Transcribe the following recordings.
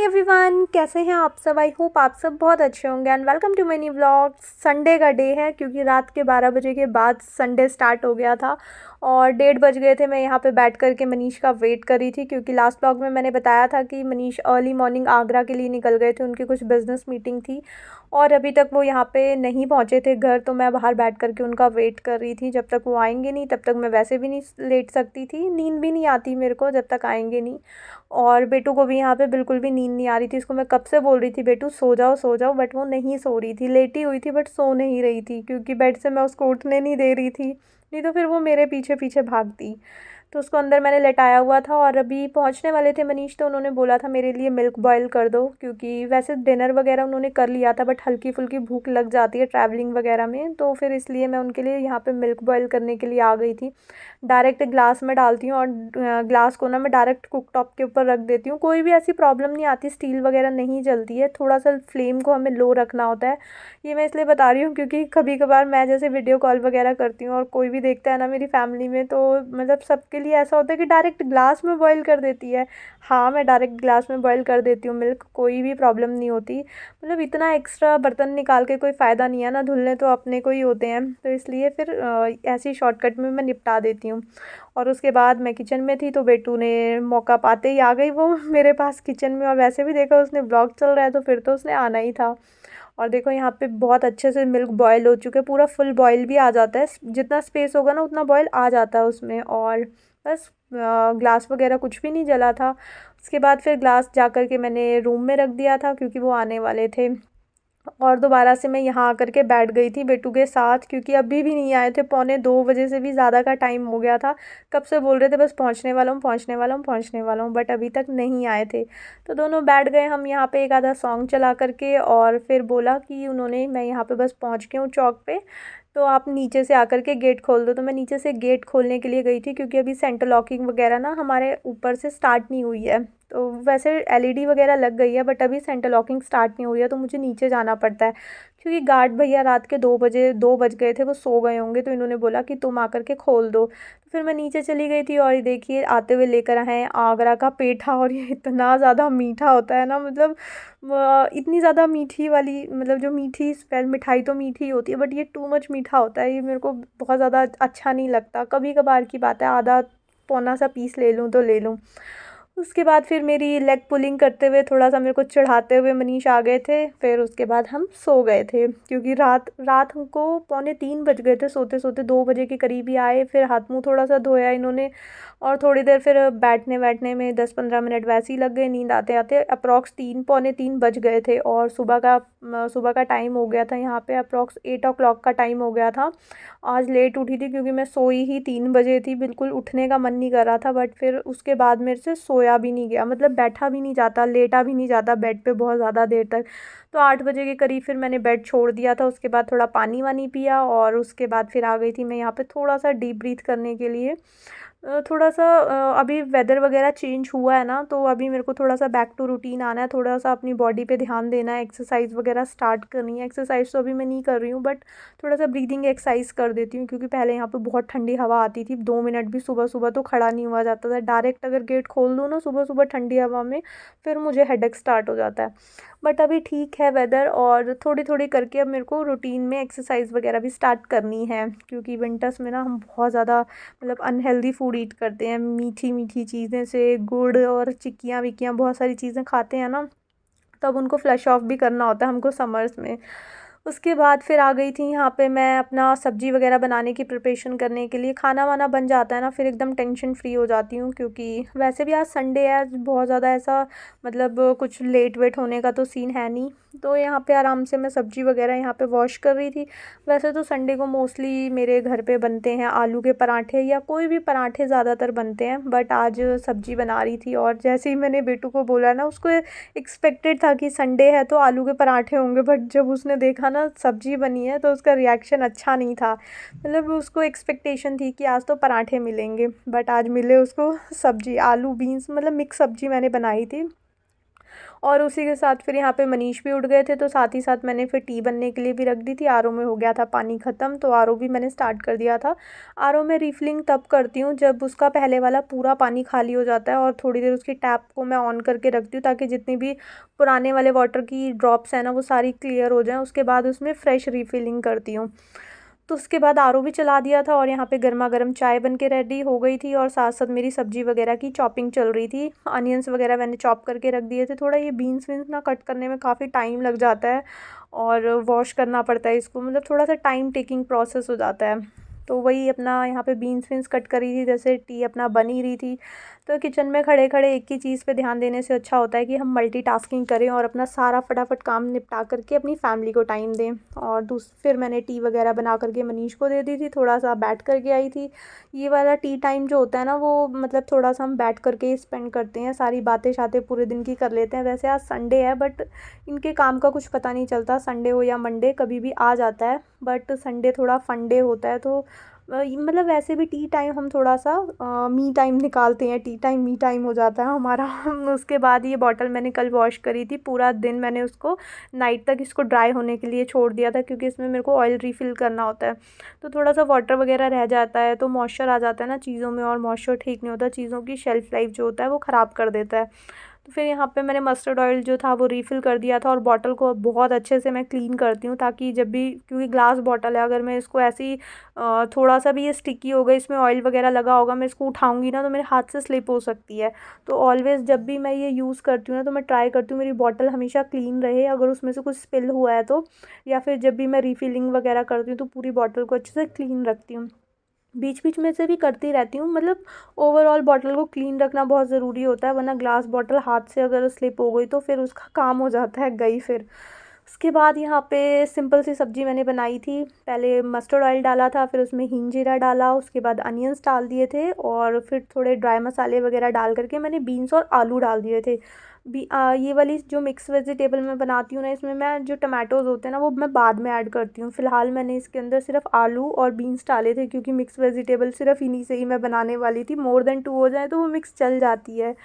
Hi everyone, कैसे हैं आप सब। आई होप आप सब बहुत अच्छे होंगे and welcome to many vlog. Sunday का डे है क्योंकि रात के 12 बजे के बाद संडे स्टार्ट हो गया था और 1:30 बज गए थे। मैं यहाँ पे बैठ कर के मनीष का वेट कर रही थी क्योंकि लास्ट व्लॉग में मैंने बताया था कि मनीष अर्ली मॉर्निंग आगरा के लिए निकल गए थे, उनकी कुछ बिज़नेस मीटिंग थी और अभी तक वो यहाँ पे नहीं पहुँचे थे घर। तो मैं बाहर बैठ कर के उनका वेट कर रही थी। जब तक वो आएंगे नहीं तब तक मैं वैसे भी नहीं लेट सकती थी, नींद भी नहीं आती मेरे को जब तक आएंगे नहीं। और बेटू को भी यहाँ पे बिल्कुल भी नींद नहीं आ रही थी। उसको मैं कब से बोल रही थी बेटू सो जाओ, बट वो नहीं सो रही थी, लेटी हुई थी बट सो नहीं रही थी क्योंकि बेड से मैं उसको उठने नहीं दे रही थी, नहीं तो फिर वो मेरे पीछे पीछे भागती। तो उसको अंदर मैंने लेटाया हुआ था और अभी पहुँचने वाले थे मनीष, तो उन्होंने बोला था मेरे लिए मिल्क बॉयल कर दो क्योंकि वैसे डिनर वगैरह उन्होंने कर लिया था बट हल्की फुल्की भूख लग जाती है ट्रैवलिंग वगैरह में, तो फिर इसलिए मैं उनके लिए यहाँ पे मिल्क बॉयल करने के लिए आ गई थी। डायरेक्ट ग्लास में डालती हूँ और ग्लास को ना मैं डायरेक्ट कुक टॉप के ऊपर रख देती हूँ। कोई भी ऐसी प्रॉब्लम नहीं आती, स्टील वगैरह नहीं जलती है, थोड़ा सा फ्लेम को हमें लो रखना होता है। ये मैं इसलिए बता रही हूँ क्योंकि कभी कभार मैं जैसे वीडियो कॉल वगैरह करती हूँ और कोई भी देखता है ना मेरी फैमिली में, तो मतलब सबके लिए ऐसा होता है कि डायरेक्ट ग्लास में बॉईल कर देती है। हाँ, मैं डायरेक्ट ग्लास में बॉईल कर देती हूँ मिल्क, कोई भी प्रॉब्लम नहीं होती। मतलब इतना एक्स्ट्रा बर्तन निकाल के कोई फ़ायदा नहीं है ना, धुलने तो अपने को ही होते हैं, तो इसलिए फिर ऐसी शॉर्टकट में मैं निपटा देती हूँ। और उसके बाद मैं किचन में थी तो बेटू ने मौका पाते ही आ गई वो मेरे पास किचन में, और वैसे भी देखो उसने ब्लॉग चल रहा है तो फिर तो उसने आना ही था। और देखो यहाँ पे बहुत अच्छे से मिल्क बॉयल हो चुके हैं, पूरा फुल बॉयल भी आ जाता है, जितना स्पेस होगा ना उतना बॉयल आ जाता है उसमें। और बस ग्लास वगैरह कुछ भी नहीं जला था। उसके बाद फिर ग्लास जा कर के मैंने रूम में रख दिया था क्योंकि वो आने वाले थे। और दोबारा से मैं यहाँ आकर के बैठ गई थी बेटू के साथ क्योंकि अभी भी नहीं आए थे, 1:45 से भी ज़्यादा का टाइम हो गया था। कब से बोल रहे थे बस पहुँचने वाला हूँ पहुँचने वाला हूँ पहुँचने वाला हूँ, बट अभी तक नहीं आए थे। तो दोनों बैठ गए हम यहाँ पे एक आधा सॉन्ग चला करके, और फिर बोला कि उन्होंने मैं यहाँ पे बस पहुँच गई हूँ चौक पे, तो आप नीचे से आकर के गेट खोल दो। तो मैं नीचे से गेट खोलने के लिए गई थी क्योंकि अभी सेंटर लॉकिंग वगैरह ना हमारे ऊपर से स्टार्ट नहीं हुई है। तो वैसे एलईडी वगैरह लग गई है बट अभी सेंटर लॉकिंग स्टार्ट नहीं हुई है, तो मुझे नीचे जाना पड़ता है क्योंकि गार्ड भैया रात के 2 बज गए थे, वो सो गए होंगे, तो इन्होंने बोला कि तुम आकर के खोल दो। तो फिर मैं नीचे चली गई थी और ये देखिए आते हुए लेकर आए हैं आगरा का पेठा, और ये इतना ज़्यादा मीठा होता है ना, मतलब इतनी ज़्यादा मीठी वाली, मतलब जो मीठी स्पेल मिठाई तो मीठी होती है बट ये टू मच मीठा होता है, ये मेरे को बहुत ज़्यादा अच्छा नहीं लगता। कभी कभार की बात है, आधा पौना सा पीस ले लूँ तो ले लूँ। उसके बाद फिर मेरी लेग पुलिंग करते हुए थोड़ा सा मेरे को चढ़ाते हुए मनीष आ गए थे। फिर उसके बाद हम सो गए थे क्योंकि रात रात हमको 2:45 बज गए थे सोते सोते, 2 बजे के करीब ही आए। फिर हाथ मुंह थोड़ा सा धोया इन्होंने और थोड़ी देर फिर बैठने बैठने में 10-15 मिनट वैसे ही लग गए, नींद आते आते अप्रॉक्स 3 पौने 3 बज गए थे। और सुबह का टाइम हो गया था, यहाँ पे अप्रॉक्स 8 o'clock का टाइम हो गया था। आज लेट उठी थी क्योंकि मैं सोई ही 3 बजे थी, बिल्कुल उठने का मन नहीं कर रहा था, बट फिर उसके बाद मेरे से सोया भी नहीं गया, मतलब बैठा भी नहीं जाता, लेटा भी नहीं जाता बेड पे बहुत ज़्यादा देर तक। तो 8 बजे के करीब फिर मैंने बेड छोड़ दिया था। उसके बाद थोड़ा पानी वानी पिया और उसके बाद फिर आ गई थी मैं यहाँ पे थोड़ा सा डीप ब्रीथ करने के लिए। थोड़ा सा अभी वेदर वगैरह चेंज हुआ है ना, तो अभी मेरे को थोड़ा सा बैक टू रूटीन आना है, थोड़ा सा अपनी बॉडी पे ध्यान देना है, एक्सरसाइज वगैरह स्टार्ट करनी है। एक्सरसाइज तो अभी मैं नहीं कर रही हूँ बट थोड़ा सा ब्रीदिंग एक्सरसाइज कर देती हूँ क्योंकि पहले यहाँ पे बहुत ठंडी हवा आती थी, 2 मिनट भी सुबह सुबह तो खड़ा नहीं हुआ जाता था। डायरेक्ट अगर गेट खोल दूँ ना सुबह सुबह ठंडी हवा में, फिर मुझे हेडेक स्टार्ट हो जाता है। बट अभी ठीक है वेदर, और थोड़ी थोड़ी करके अब मेरे को रूटीन में एक्सरसाइज वगैरह भी स्टार्ट करनी है क्योंकि विंटर्स में ना हम बहुत ज़्यादा मतलब अनहेल्दी फूड ईट करते हैं, मीठी मीठी चीज़ें से गुड़ और चिक्कियाँ विक्कियाँ बहुत सारी चीज़ें खाते हैं ना, तब उनको फ्लश ऑफ भी करना होता है हमको समर्स में। उसके बाद फिर आ गई थी यहाँ पे मैं अपना सब्ज़ी वगैरह बनाने की प्रिपरेशन करने के लिए। खाना वाना बन जाता है ना फिर एकदम टेंशन फ्री हो जाती हूँ क्योंकि वैसे भी आज संडे है, बहुत ज़्यादा ऐसा मतलब कुछ लेट वेट होने का तो सीन है नहीं। तो यहाँ पे आराम से मैं सब्ज़ी वगैरह यहाँ पे वॉश कर रही थी। वैसे तो संडे को मोस्टली मेरे घर पे बनते हैं आलू के पराठे या कोई भी पराठे ज़्यादातर बनते हैं, बट आज सब्ज़ी बना रही थी और जैसे ही मैंने बेटू को बोला ना, उसको एक्सपेक्टेड था कि संडे है तो आलू के पराठे होंगे, बट जब उसने देखा ना सब्जी बनी है तो उसका रिएक्शन अच्छा नहीं था। मतलब उसको एक्सपेक्टेशन थी कि आज तो पराठे मिलेंगे, बट आज मिले उसको सब्जी, आलू बीन्स, मतलब मिक्स सब्जी मैंने बनाई थी। और उसी के साथ फिर यहाँ पे मनीष भी उठ गए थे, तो साथ ही साथ मैंने फिर टी बनने के लिए भी रख दी थी। आरओ में हो गया था पानी ख़त्म, तो आरओ भी मैंने स्टार्ट कर दिया था। आरओ में रिफिलिंग तब करती हूँ जब उसका पहले वाला पूरा पानी खाली हो जाता है, और थोड़ी देर उसकी टैप को मैं ऑन करके रखती हूँ ताकि जितनी भी पुराने वाले वाटर की ड्रॉप्स हैं ना वो सारी क्लियर हो जाएं। उसके बाद उसमें फ़्रेश रिफिलिंग करती हूँ। तो उसके बाद आरओ भी चला दिया था, और यहाँ पे गर्मा गर्म चाय बन के रेडी हो गई थी, और साथ साथ मेरी सब्जी वगैरह की चॉपिंग चल रही थी। अनियंस वगैरह मैंने चॉप करके रख दिए थे। थोड़ा ये बीन्स वीन्स ना कट करने में काफ़ी टाइम लग जाता है, और वॉश करना पड़ता है इसको, मतलब थोड़ा सा टाइम टेकिंग प्रोसेस हो जाता है। तो वही अपना यहाँ पे बीन्स वीन्स कट करी थी, जैसे टी अपना बन ही रही थी। तो किचन में खड़े खड़े एक ही चीज़ पे ध्यान देने से अच्छा होता है कि हम मल्टीटास्किंग करें और अपना सारा फटाफट काम निपटा करके अपनी फैमिली को टाइम दें। और फिर मैंने टी वगैरह बना करके मनीष को दे दी थी, थोड़ा सा बैठ करके आई थी। ये वाला टी टाइम जो होता है ना वो मतलब थोड़ा सा हम बैठ करके ही स्पेंड करते हैं, सारी बातें शातें पूरे दिन की कर लेते हैं। वैसे आज संडे है, बट इनके काम का कुछ पता नहीं चलता, संडे हो या मंडे कभी भी आ जाता है। बट संडे थोड़ा फन डे होता है, तो मतलब वैसे भी टी टाइम हम थोड़ा सा मी टाइम निकालते हैं, टी टाइम मी टाइम हो जाता है हमारा। उसके बाद ये बॉटल मैंने कल वॉश करी थी, पूरा दिन मैंने उसको नाइट तक इसको ड्राई होने के लिए छोड़ दिया था, क्योंकि इसमें मेरे को ऑयल रिफ़िल करना होता है। तो थोड़ा सा वाटर वगैरह रह जाता है तो मॉइस्चर आ जाता है ना चीज़ों में, और मॉइस्चर ठीक नहीं होता, चीज़ों की शेल्फ़ लाइफ जो होता है वो ख़राब कर देता है। तो फिर यहाँ पे मैंने मस्टर्ड ऑयल जो था वो रिफ़िल कर दिया था, और बॉटल को बहुत अच्छे से मैं क्लीन करती हूँ, ताकि जब भी, क्योंकि ग्लास बॉटल है, अगर मैं इसको ऐसी थोड़ा सा भी ये स्टिकी हो गई, इसमें ऑयल वगैरह लगा होगा, मैं इसको उठाऊंगी ना तो मेरे हाथ से स्लिप हो सकती है। तो ऑलवेज़ जब भी मैं ये यूज़ करती हूँ ना तो मैं ट्राई करती हूँ मेरी बॉटल हमेशा क्लीन रहे, अगर उसमें से कुछ स्पिल हुआ है तो, या फिर जब भी मैं रिफ़िलिंग वगैरह करती हूँ तो पूरी बॉटल को अच्छे से क्लीन रखती हूँ। बीच बीच में से भी करती रहती हूँ, मतलब ओवरऑल बॉटल को क्लीन रखना बहुत ज़रूरी होता है, वरना ग्लास बॉटल हाथ से अगर स्लिप हो गई तो फिर उसका काम हो जाता है गई फिर। उसके बाद यहाँ पे सिंपल सी सब्ज़ी मैंने बनाई थी। पहले मस्टर्ड ऑयल डाला था, फिर उसमें हींग जीरा डाला, उसके बाद अनियंस डाल दिए थे, और फिर थोड़े ड्राई मसाले वगैरह डाल करके मैंने बीन्स और आलू डाल दिए थे। ये वाली जो मिक्स वेजिटेबल मैं बनाती हूँ ना, इसमें मैं जो टमाटोज़ होते हैं ना वो मैं बाद में ऐड करती हूँ। फ़िलहाल मैंने इसके अंदर सिर्फ आलू और बीन्स डाले थे, क्योंकि मिक्स वेजिटेबल सिर्फ इन्हीं से ही मैं बनाने वाली थी। मोर देन 2 हो जाए तो वो मिक्स चल जाती है।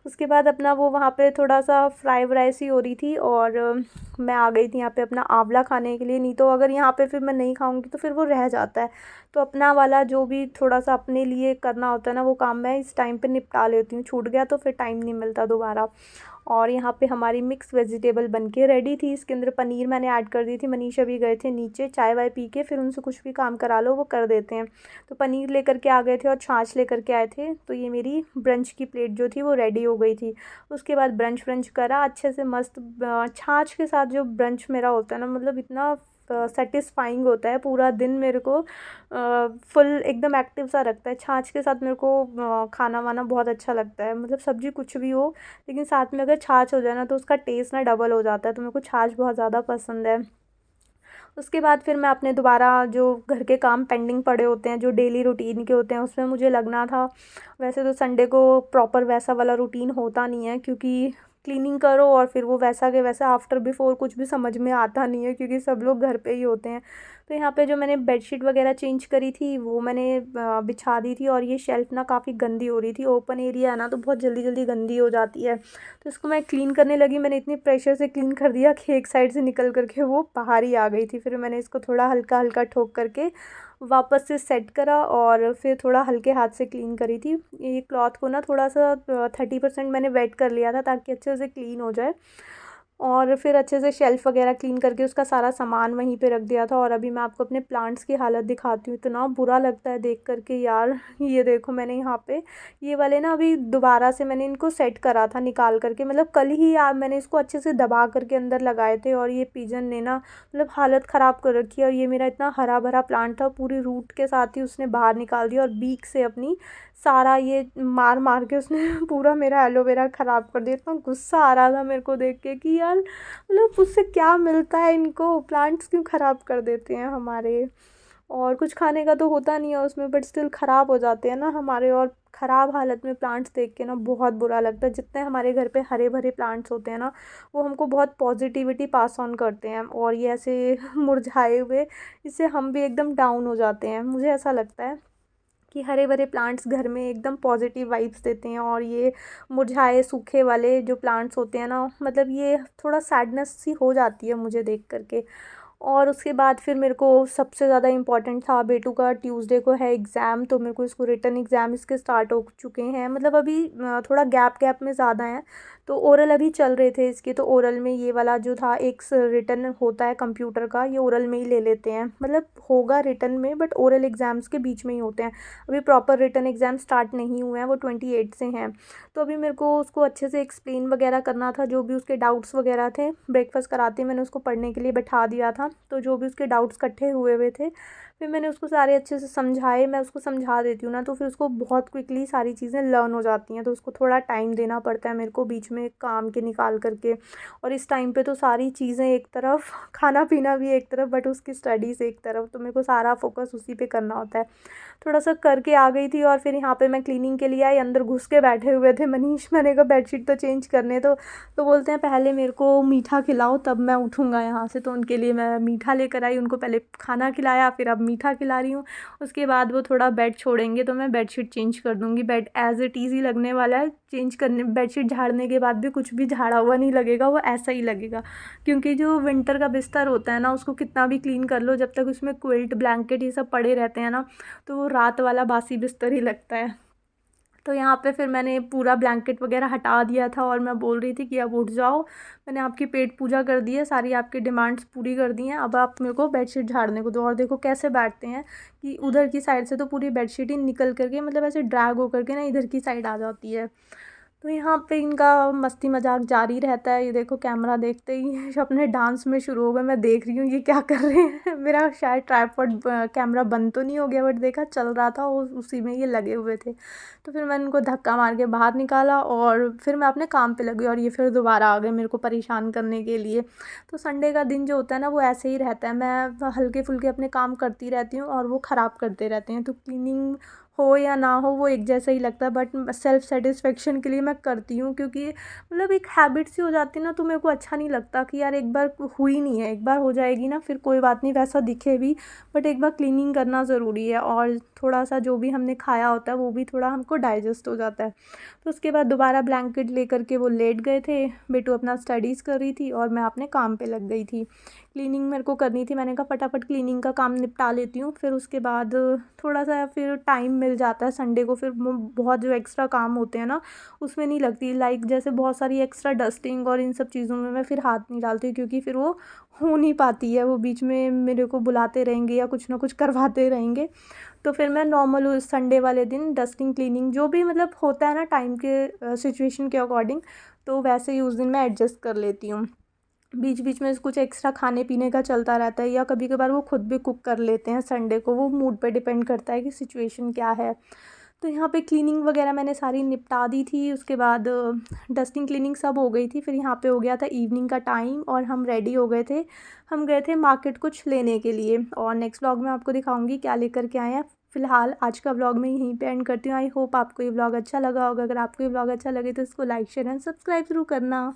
उसके बाद अपना वो वहाँ पे थोड़ा सा फ्राई व्राई सी हो रही थी, और मैं आ गई थी यहाँ पे अपना आंवला खाने के लिए। नहीं तो अगर यहाँ पे फिर मैं नहीं खाऊंगी तो फिर वो रह जाता है। तो अपना वाला जो भी थोड़ा सा अपने लिए करना होता है ना वो काम मैं इस टाइम पे निपटा लेती हूँ, छूट गया तो फिर टाइम नहीं मिलता दोबारा। और यहाँ पे हमारी मिक्स वेजिटेबल बन के रेडी थी। इसके अंदर पनीर मैंने ऐड कर दी थी। मनीषा भी गए थे नीचे चाय वाय पी के, फिर उनसे कुछ भी काम करा लो वो कर देते हैं। तो पनीर लेकर के आ गए थे और छाछ लेकर के आए थे, तो ये मेरी ब्रंच की प्लेट जो थी वो रेडी हो गई थी। उसके बाद ब्रंच व्रंच करा अच्छे से मस्त। छाछ के साथ जो ब्रंच मेरा होता है ना, मतलब इतना सेटिस्फाइंग होता है, पूरा दिन मेरे को फुल एकदम एक्टिव सा रखता है। छाछ के साथ मेरे को खाना वाना बहुत अच्छा लगता है, मतलब सब्ज़ी कुछ भी हो लेकिन साथ में अगर छाछ हो जाए ना तो उसका टेस्ट ना डबल हो जाता है। तो मेरे को छाछ बहुत ज़्यादा पसंद है। उसके बाद फिर मैं अपने दोबारा जो घर के काम पेंडिंग पड़े होते हैं, जो डेली रूटीन के होते हैं, उसमें मुझे लगना था। वैसे तो संडे को प्रॉपर वैसा वाला रूटीन होता नहीं है, क्योंकि क्लीनिंग करो और फिर वो वैसा के वैसा आफ्टर बिफोर कुछ भी समझ में आता नहीं है, क्योंकि सब लोग घर पे ही होते हैं। तो यहाँ पे जो मैंने बेडशीट वगैरह चेंज करी थी वो मैंने बिछा दी थी, और ये शेल्फ़ ना काफ़ी गंदी हो रही थी। ओपन एरिया है ना तो बहुत जल्दी जल्दी गंदी हो जाती है। तो इसको मैं क्लीन करने लगी, मैंने इतनी प्रेशर से क्लीन कर दिया कि एक साइड से निकल करके वो बाहर ही आ गई थी। फिर मैंने इसको थोड़ा हल्का हल्का ठोक करके वापस से सेट करा, और फिर थोड़ा हल्के हाथ से क्लीन करी थी। ये क्लॉथ को ना थोड़ा सा 30% मैंने वेट कर लिया था ताकि अच्छे से क्लीन हो जाए। और फिर अच्छे से शेल्फ़ वगैरह क्लीन करके उसका सारा सामान वहीं पे रख दिया था। और अभी मैं आपको अपने प्लांट्स की हालत दिखाती हूँ, इतना बुरा लगता है देख करके यार। ये देखो मैंने यहाँ पे ये वाले ना अभी दोबारा से मैंने इनको सेट करा था निकाल करके, मतलब कल ही मैंने इसको अच्छे से दबा करके अंदर लगाए थे, और ये पिजन ने ना मतलब हालत ख़राब कर रखी है। और ये मेरा इतना हरा भरा प्लांट था, पूरी रूट के साथ ही उसने बाहर निकाल दिया, और बीक से अपनी सारा ये मार मार के उसने पूरा मेरा एलोवेरा ख़राब कर दिया। इतना गुस्सा आ रहा था मेरे को देख के कि यार मतलब उससे क्या मिलता है इनको, प्लांट्स क्यों ख़राब कर देते हैं हमारे। और कुछ खाने का तो होता नहीं है उसमें, बट स्टिल ख़राब हो जाते हैं ना हमारे। और ख़राब हालत में प्लांट्स देख के ना बहुत बुरा लगता है। जितने हमारे घर पे हरे भरे प्लांट्स होते हैं ना वो हमको बहुत पॉजिटिविटी पास ऑन करते हैं, और ये ऐसे मुरझाए हुए, इससे हम भी एकदम डाउन हो जाते हैं। मुझे ऐसा लगता है कि हरे भरे प्लांट्स घर में एकदम पॉजिटिव वाइब्स देते हैं, और ये मुरझाए सूखे वाले जो प्लांट्स होते हैं ना, मतलब ये थोड़ा सैडनेस सी हो जाती है मुझे देख करके। और उसके बाद फिर मेरे को सबसे ज़्यादा इम्पॉर्टेंट था, बेटू का ट्यूसडे को है एग्ज़ाम, तो मेरे को इसको रिटन एग्ज़ाम इसके स्टार्ट हो चुके हैं, मतलब अभी थोड़ा गैप में ज़्यादा है। तो ओरल अभी चल रहे थे इसके, तो ओरल में ये वाला जो था एक रिटन होता है कंप्यूटर का, ये ओरल में ही ले लेते हैं, मतलब होगा रिटन में बट ओरल एग्ज़ाम्स के बीच में ही होते हैं। अभी प्रॉपर रिटन एग्ज़ाम स्टार्ट नहीं हुए हैं, वो 28 से हैं। तो अभी मेरे को उसको अच्छे से एक्सप्लेन वगैरह करना था, जो भी उसके डाउट्स वगैरह थे। ब्रेकफास्ट कराते मैंने उसको पढ़ने के लिए बैठा दिया था, तो जो भी उसके डाउट्स इकट्ठे हुए हुए थे फिर मैंने उसको सारे अच्छे से समझाए। मैं उसको समझा देती हूँ ना, तो फिर उसको बहुत क्विकली सारी चीज़ें लर्न हो जाती हैं, तो उसको थोड़ा टाइम देना पड़ता है मेरे को बीच में काम के निकाल करके। और इस टाइम पे तो सारी चीज़ें एक तरफ, खाना पीना भी एक तरफ, बट उसकी स्टडीज़ एक तरफ, तो मेरे को सारा फोकस उसी पे करना होता है। थोड़ा सा करके आ गई थी, और फिर यहाँ पे मैं क्लीनिंग के लिए आई, अंदर घुस के बैठे हुए थे मनीष। मैंने कहा बेडशीट तो चेंज करने दो, तो बोलते हैं पहले मेरे को मीठा खिलाओ तब मैं उठूँगा यहाँ से। तो उनके लिए मैं मीठा लेकर आई, उनको पहले खाना खिलाया, फिर अब मीठा खिला रही हूँ। उसके बाद वो थोड़ा बेड छोड़ेंगे तो मैं बेडशीट चेंज कर दूँगी। बेड एज़ इट इज़ ही लगने वाला है, चेंज करने बेडशीट झाड़ने के बाद भी कुछ भी झाड़ा हुआ नहीं लगेगा, वो ऐसा ही लगेगा। क्योंकि जो विंटर का बिस्तर होता है ना, उसको कितना भी क्लीन कर लो, जब तक उसमें क्विल्ट ब्लैंकेट ये सब पड़े रहते हैं ना, तो वो रात वाला बासी बिस्तर ही लगता है। तो यहाँ पे फिर मैंने पूरा ब्लैंकेट वगैरह हटा दिया था, और मैं बोल रही थी कि अब उठ जाओ, मैंने आपकी पेट पूजा कर दी है, सारी आपकी डिमांड्स पूरी कर दी हैं, अब आप मेरे को बेडशीट झाड़ने को दो। और देखो कैसे बैठते हैं कि उधर की साइड से तो पूरी बेडशीट ही निकल करके, मतलब ऐसे ड्रैग होकर के ना इधर की साइड आ जाती है। तो यहाँ पे इनका मस्ती मजाक जारी रहता है। ये देखो कैमरा देखते ही अपने डांस में शुरू हो गए। मैं देख रही हूँ ये क्या कर रहे हैं। मेरा शायद ट्राइपॉड कैमरा बंद तो नहीं हो गया, बट देखा चल रहा था, उसी में ये लगे हुए थे। तो फिर मैंने उनको धक्का मार के बाहर निकाला, और फिर मैं अपने काम पे लगी, और ये फिर दोबारा आ गए मेरे को परेशान करने के लिए। तो संडे का दिन जो होता है ना, वो ऐसे ही रहता है, मैं हल्के फुल्के अपने काम करती रहती हूँ और वो ख़राब करते रहते हैं। तो क्लीनिंग हो या ना हो वो एक जैसा ही लगता है, बट सेल्फ सेटिस्फेक्शन के लिए मैं करती हूँ, क्योंकि मतलब एक हैबिट सी हो जाती है ना, तो मेरे को अच्छा नहीं लगता कि यार एक बार हुई नहीं है, एक बार हो जाएगी ना, फिर कोई बात नहीं, वैसा दिखे भी, बट एक बार क्लीनिंग करना ज़रूरी है। और थोड़ा सा जो भी हमने खाया होता है वो भी थोड़ा हमको डाइजेस्ट हो जाता है। तो उसके बाद दोबारा ब्लैंकेट लेकर के वो लेट गए थे। बेटू अपना स्टडीज़ कर रही थी और मैं अपने काम पे लग गई थी। क्लीनिंग मेरे को करनी थी, मैंने कहा फटाफट क्लीनिंग का काम निपटा लेती हूँ, फिर उसके बाद थोड़ा सा फिर टाइम मिल जाता है संडे को। फिर बहुत जो एक्स्ट्रा काम होते हैं ना, उसमें नहीं लगती, लाइक जैसे बहुत सारी एक्स्ट्रा डस्टिंग और इन सब चीज़ों में मैं फिर हाथ नहीं डालती, क्योंकि फिर वो हो नहीं पाती है, वो बीच में मेरे को बुलाते रहेंगे या कुछ ना कुछ करवाते रहेंगे। तो फिर मैं नॉर्मल उस संडे वाले दिन डस्टिंग क्लीनिंग जो भी मतलब होता है ना टाइम के सिचुएशन के अकॉर्डिंग, तो वैसे ही उस दिन मैं एडजस्ट कर लेती हूँ। बीच बीच में कुछ एक्स्ट्रा खाने पीने का चलता रहता है, या कभी कभार वो खुद भी कुक कर लेते हैं संडे को, वो मूड पे डिपेंड करता है कि सिचुएशन क्या है। तो यहाँ पे क्लीनिंग वगैरह मैंने सारी निपटा दी थी। उसके बाद डस्टिंग क्लीनिंग सब हो गई थी। फिर यहाँ पे हो गया था इवनिंग का टाइम, और हम रेडी हो गए थे, हम गए थे मार्केट कुछ लेने के लिए। और नेक्स्ट व्लॉग में आपको दिखाऊंगी क्या लेकर के आए हैं। फिलहाल आज का व्लॉग मैं यहीं पे एंड करती हूँ। आई होप आपको ये व्लॉग अच्छा लगा होगा। अगर आपको ये व्लॉग अच्छा लगे तो इसको लाइक शेयर एंड सब्सक्राइब जरूर करना।